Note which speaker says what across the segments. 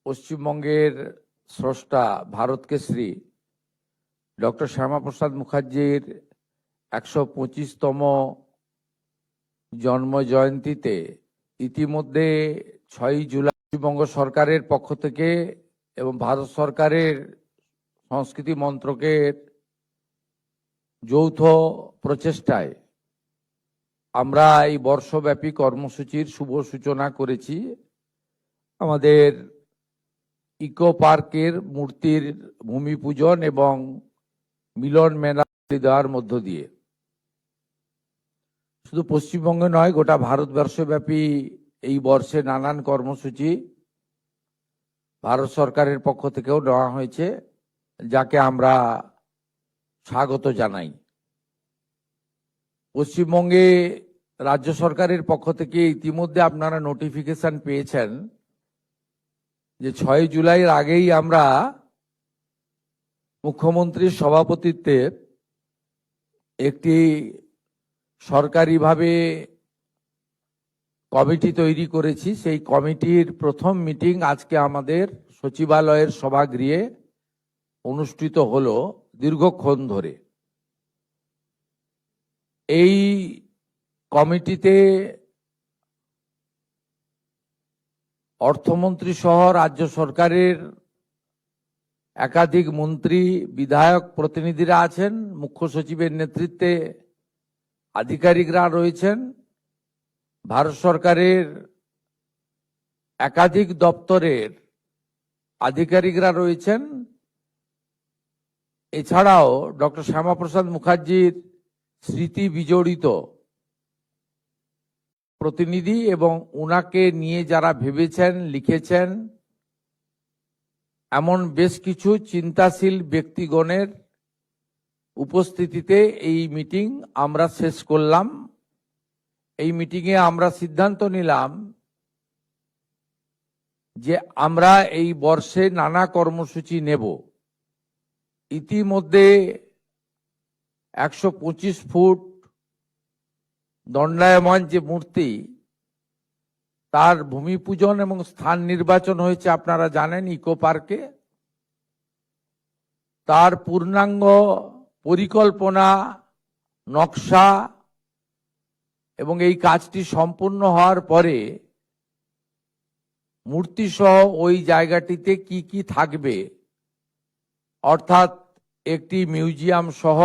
Speaker 1: পশ্চিমবঙ্গের স্রষ্টা ভারত কেশরী ডক্টর শ্যামাপ্রসাদ মুখার্জির 125তম জন্ম জয়ন্তীতে ইতিমধ্যে 6 জুলাই পশ্চিমবঙ্গ সরকারের পক্ষ থেকে এবং ভারত সরকারের সংস্কৃতি মন্ত্রকের যৌথ প্রচেষ্টায় আমরা এই বর্ষব্যাপী কর্মসূচির শুভ সূচনা করেছি। আমাদের ইকো পার্কের মূর্তির ভূমি পূজন এবং মিলন মেলা দেওয়ার মধ্য দিয়ে শুধু পশ্চিমবঙ্গে নয়, গোটা ভারতবর্ষব্যাপী এই বর্ষে নানান কর্মসূচি ভারত সরকারের পক্ষ থেকেও নেওয়া হয়েছে, যাকে আমরা স্বাগত জানাই। পশ্চিমবঙ্গে রাজ্য সরকারের পক্ষ থেকে ইতিমধ্যে আপনারা নোটিফিকেশন পেয়েছেন যে 6 জুলাইয়ের আগেই আমরা মুখ্যমন্ত্রীর সভাপতিত্বে একটি সরকারিভাবে কমিটি তৈরি করেছি। সেই কমিটির প্রথম মিটিং আজকে আমাদের সচিবালয়ের সভাগৃহে অনুষ্ঠিত হলো দীর্ঘক্ষণ ধরে। এই কমিটিতে অর্থমন্ত্রী সহ রাজ্য সরকারের একাধিক মন্ত্রী, বিধায়ক, প্রতিনিধিরা আছেন, মুখ্য সচিবের নেতৃত্বে আধিকারিকরা রয়েছেন, ভারত সরকারের একাধিক দপ্তরের আধিকারিকরা রয়েছেন। এছাড়াও ডক্টর শ্যামাপ্রসাদ মুখার্জির স্মৃতি বিজড়িত প্রতিনিধি এবং উনাকে নিয়ে যারা ভেবেছেন, লিখেছেন, এমন বেশ কিছু চিন্তাশীল ব্যক্তিগণের উপস্থিতিতে এই মিটিং আমরা শেষ করলাম। এই মিটিংয়ে আমরা সিদ্ধান্ত নিলাম যে আমরা এই বর্ষে নানা কর্মসূচি নেব। ইতিমধ্যে 125 ফুট দণ্ডায়মান যে মূর্তি, তার ভূমি পূজন এবং স্থান নির্বাচন হয়েছে আপনারা জানেন ইকো পার্কে। তার পূর্ণাঙ্গ পরিকল্পনা, নকশা এবং এই কাজটি সম্পূর্ণ হওয়ার পরে মূর্তি সহ ওই জায়গাটিতে কি কি থাকবে, অর্থাৎ একটি মিউজিয়াম সহ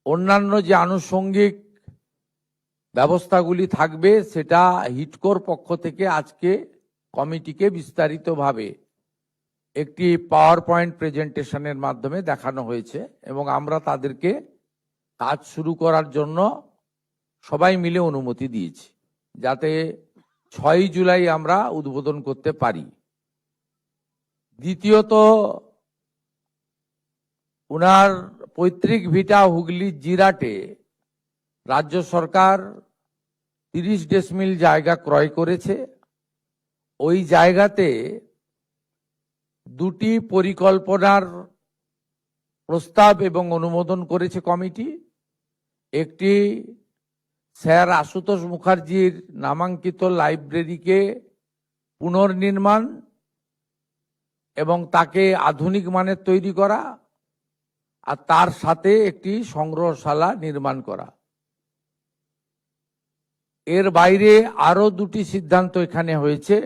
Speaker 1: অন্যান্য যে আনুষঙ্গিক ব্যবস্থাগুলি থাকবে, সেটা হিটকোর পক্ষ থেকে আজকে কমিটিকে বিস্তারিতভাবে একটি পাওয়ার পয়েন্ট প্রেজেন্টেশনের মাধ্যমে দেখানো হয়েছে এবং আমরা তাদেরকে কাজ শুরু করার জন্য সবাই মিলে অনুমতি দিয়েছি, যাতে 6 জুলাই আমরা উদ্বোধন করতে পারি। দ্বিতীয়ত, উনার পৈতৃক ভিটা হুগলির জিরাটে রাজ্য সরকার 30 ডেসিমিল জায়গা ক্রয় করেছে। ওই জায়গাতে দুটি পরিকল্পনার প্রস্তাব এবং অনুমোদন করেছে কমিটি। একটি স্যার আশুতোষ মুখার্জির নামাঙ্কিত লাইব্রেরিকে পুনর্নির্মাণ এবং তাকে আধুনিক মানের তৈরি করা, আর তার সাথে একটি সংগ্রহশালা নির্মাণ করা। এর বাইরে আরো দুটি সিদ্ধান্ত এখানে হয়েছে।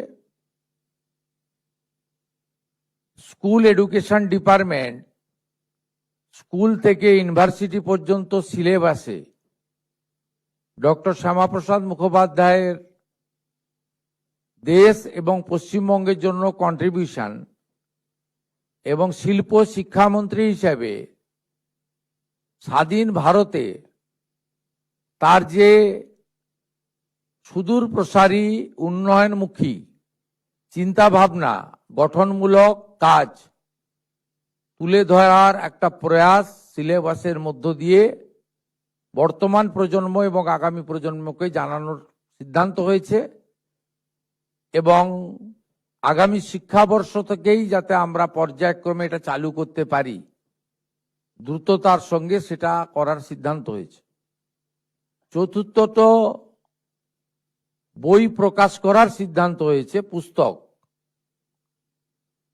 Speaker 1: স্কুল এডুকেশন ডিপার্টমেন্ট স্কুল থেকে ইউনিভার্সিটি পর্যন্ত সিলেবাসে ডক্টর শ্যামাপ্রসাদ মুখোপাধ্যায়ের দেশ এবং পশ্চিমবঙ্গের জন্য কন্ট্রিবিউশন এবং শিল্প শিক্ষামন্ত্রী হিসেবে স্বাধীন ভারতে তার যে সুদূর প্রসারী উন্নয়নমুখী চিন্তা ভাবনা, গঠনমূলক কাজ তুলে ধরার একটা প্রয়াস সিলেবাসের মধ্য দিয়ে বর্তমান প্রজন্ম এবং আগামী প্রজন্মকে জানানোর সিদ্ধান্ত হয়েছে এবং আগামী শিক্ষাবর্ষ থেকেই যাতে আমরা পর্যায়ক্রমে এটা চালু করতে পারি, দ্রুততার সঙ্গে সেটা করার সিদ্ধান্ত হয়েছে। চতুর্থত, বই প্রকাশ করার সিদ্ধান্ত হয়েছে, পুস্তক।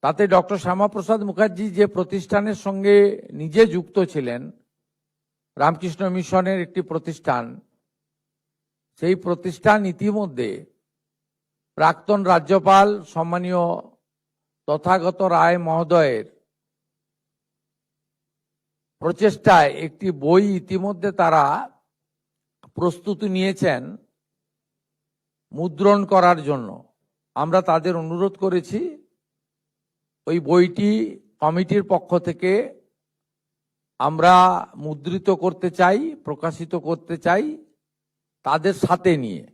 Speaker 1: তাতে ডক্টর শ্যামাপ্রসাদ মুখার্জি যে প্রতিষ্ঠানের সঙ্গে নিজে যুক্ত ছিলেন, রামকৃষ্ণ মিশনের একটি প্রতিষ্ঠান, সেই প্রতিষ্ঠান ইতিমধ্যে প্রাক্তন রাজ্যপাল সম্মানীয় তথাগত রায় মহোদয়ের প্রচেষ্টায় একটি বই ইতিমধ্যে তারা প্রস্তুতি নিয়েছেন মুদ্রণ করার জন্য। আমরা তাদের অনুরোধ করেছি ওই বইটি কমিটির পক্ষ থেকে আমরা মুদ্রিত করতে চাই, প্রকাশিত করতে চাই তাদের সাথে নিয়ে।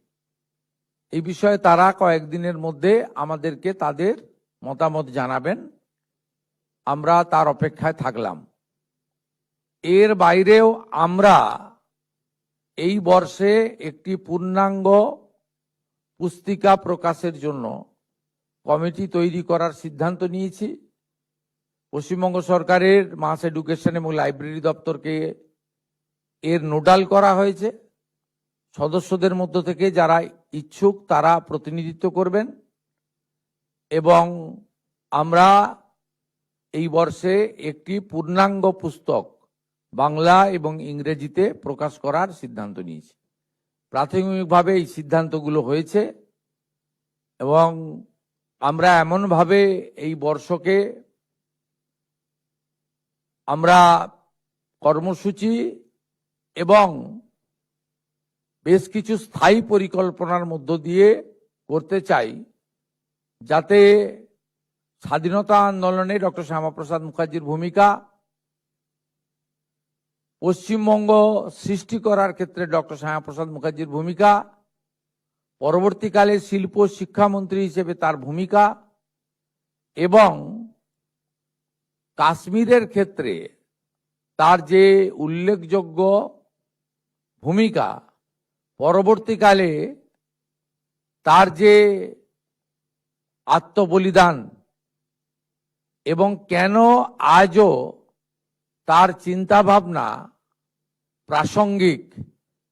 Speaker 1: এই বিষয়ে তারা কয়েকদিনের মধ্যে আমাদেরকে তাদের মতামত জানাবেন, আমরা তার অপেক্ষায় থাকলাম। এর বাইরেও আমরা এই বর্ষে একটি পূর্ণাঙ্গ পুস্তিকা প্রকাশের জন্য কমিটি তৈরি করার সিদ্ধান্ত নিয়েছি। পশ্চিমবঙ্গ সরকারের মাস এডুকেশন এবং লাইব্রেরি দপ্তরকে এর নোডাল করা হয়েছে। সদস্যদের মধ্য থেকে যারা ইচ্ছুক তারা প্রতিনিধিত্ব করবেন এবং আমরা এই বর্ষে একটি পূর্ণাঙ্গ পুস্তক বাংলা এবং ইংরেজিতে প্রকাশ করার সিদ্ধান্ত নিয়েছি। প্রাথমিকভাবে এই সিদ্ধান্তগুলো হয়েছে এবং আমরা এমনভাবে এই বর্ষকে আমরা কর্মসূচি এবং বেশ কিছু স্থায়ী পরিকল্পনার মধ্য দিয়ে করতে চাই, যাতে স্বাধীনতা আন্দোলনে ডক্টর শ্যামাপ্রসাদ মুখার্জির ভূমিকা, পশ্চিমবঙ্গ সৃষ্টি করার ক্ষেত্রে ডক্টর শ্যামাপ্রসাদ মুখার্জির ভূমিকা, পরবর্তীকালে শিল্প শিক্ষামন্ত্রী হিসেবে তার ভূমিকা এবং কাশ্মীরের ক্ষেত্রে তার যে উল্লেখযোগ্য ভূমিকা, পরবর্তীকালে তার যে আত্মবলিদান এবং কেন আজও তার চিন্তা ভাবনা প্রাসঙ্গিক,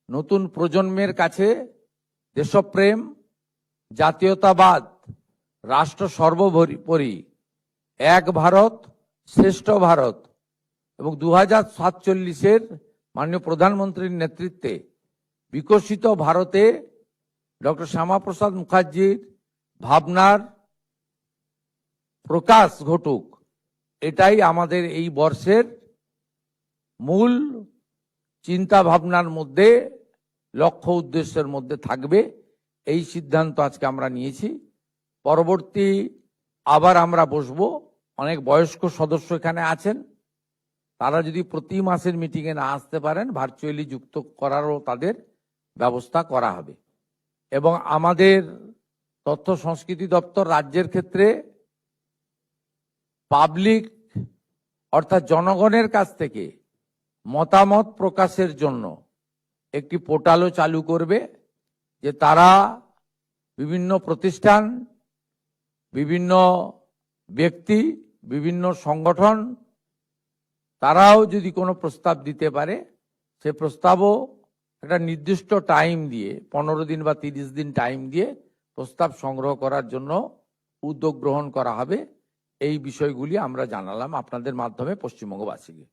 Speaker 1: নতুন প্রজন্মের কাছে দেশপ্রেম, জাতীয়তাবাদ, রাষ্ট্র সর্বোপরি, এক ভারত শ্রেষ্ঠ ভারত এবং 2047 মাননীয় প্রধানমন্ত্রীর নেতৃত্বে বিকশিত ভারতে ডক্টর শ্যামাপ্রসাদ মুখার্জির ভাবনার প্রকাশ ঘটুক, এটাই আমাদের এই বর্ষের মূল চিন্তা ভাবনার মধ্যে, লক্ষ্য উদ্দেশ্যের মধ্যে থাকবে। এই সিদ্ধান্ত আজকে আমরা নিয়েছি। পরবর্তী আবার আমরা বসবো। অনেক বয়স্ক সদস্য এখানে আছেন, তারা যদি প্রতি মাসের মিটিংয়ে না আসতে পারেন, ভার্চুয়ালি যুক্ত করারও তাদের ব্যবস্থা করা হবে। এবং আমাদের তথ্য সংস্কৃতি দপ্তর রাজ্যের ক্ষেত্রে পাবলিক অর্থাৎ জনগণের কাছ থেকে মতামত প্রকাশের জন্য একটি পোর্টালও চালু করবে, যে তারা বিভিন্ন প্রতিষ্ঠান, বিভিন্ন ব্যক্তি, বিভিন্ন সংগঠন তারাও যদি কোনো প্রস্তাব দিতে পারে, সে প্রস্তাবও একটা নির্দিষ্ট টাইম দিয়ে 15 দিন বা 30 দিন টাইম দিয়ে প্রস্তাব সংগ্রহ করার জন্য উদ্যোগ গ্রহণ করা হবে। এই বিষয়গুলি আমরা জানালাম আপনাদের মাধ্যমে পশ্চিমবঙ্গবাসীকে।